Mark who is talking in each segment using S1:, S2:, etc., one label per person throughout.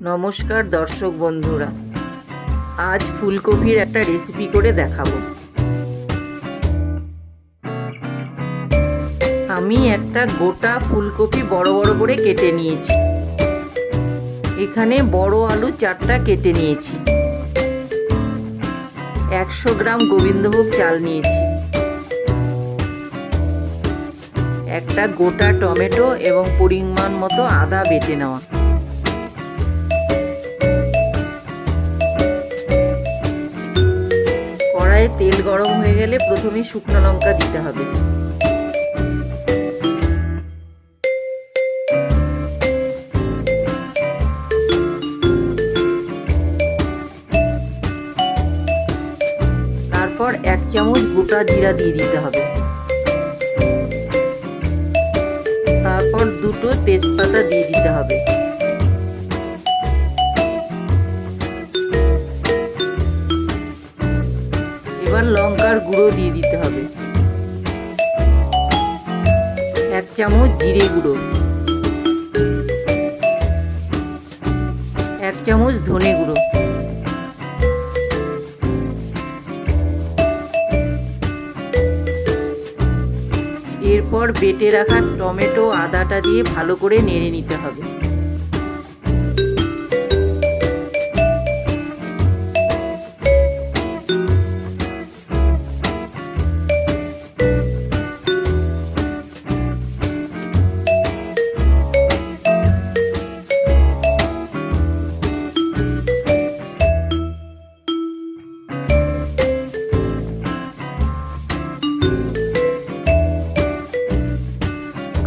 S1: নমস্কার দর্শক বন্ধুরা, আজ ফুলকপির একটা রেসিপি করে দেখাবো। আমি একটা গোটা ফুলকপি বড় বড় করে কেটে নিয়েছি। এখানে বড় আলু 4টা কেটে নিয়েছি। 100 গ্রাম গোবিন্দভোগ চাল নিয়েছি। একটা গোটা টমেটো এবং পরিমাণ মতো আদা বেটে নেওয়া। কড়াইয়ে তেল গরম হয়ে গেলে প্রথমে শুকনো লঙ্কা দিতে হবে। তারপর 1 চামচ গোটা জিরা দিয়ে দিতে হবে। তারপর 2টো তেজপাতা দিয়ে দিতে হবে। এবার লঙ্কার গুঁড়ো দিয়ে দিতে হবে। 1 চামচ জিরে গুঁড়ো, 1 চামচ ধনে গুঁড়ো, এরপর বেটে রাখা টমেটো আদাটা দিয়ে ভালো করে নেড়ে নিতে হবে।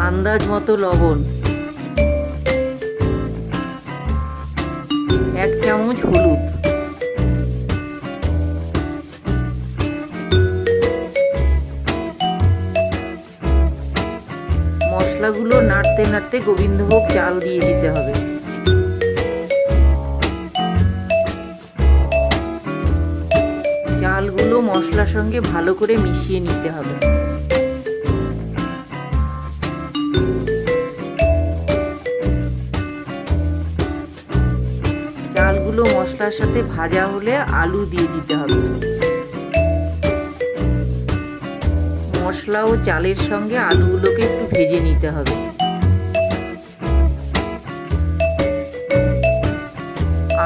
S1: আন্দাজ মতো লবণ, 1 চামচ হলুদ, মশলাগুলো নাড়তে নাড়তে গোবিন্দভোগ চাল দিয়ে দিতে হবে। চালগুলো মশলার সঙ্গে ভালো করে মিশিয়ে নিতে হবে। চালগুলো মশলার সাথে ভাজা হলে আলু দিয়ে দিতে হবে। মশলা ও চালের সঙ্গে আলুগুলোকে একটু ভেজে নিতে হবে।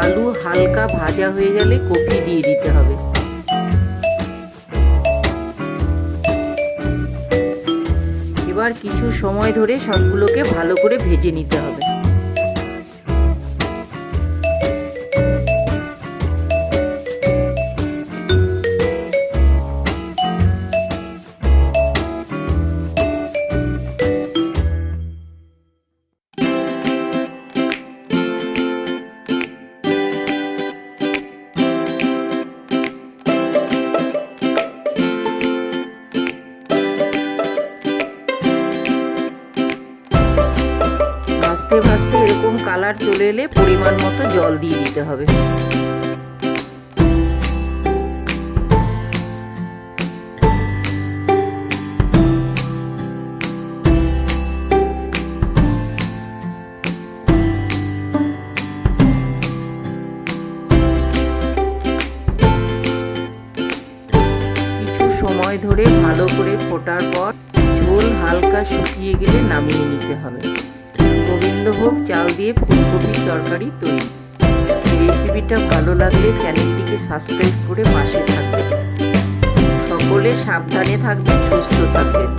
S1: আলু হালকা ভাজা হয়ে গেলে কপি দিয়ে দিতে হবে। এবার কিছু সময় ধরে সবগুলোকে ভালো করে ভেজে নিতে হবে। ভাজতে ভাজতে এরকম কালার চলে এলে পরিমাণ মতো জল দিয়ে দিতে হবে। কিছু সময় ধরে ভালো করে ফোটার পর ঝোল হালকা শুকিয়ে গেলে নামিয়ে নিতে হবে। গোবিন্দভোগ চাল দিয়ে ফুলকপির তরকারি তৈরি। রেসিপিটা ভালো লাগলে চ্যানেলটিকে সাবস্ক্রাইব করে পাশে থাকবেন। সকলে সাবধানে থাকবেন, সুস্থ থাকবেন।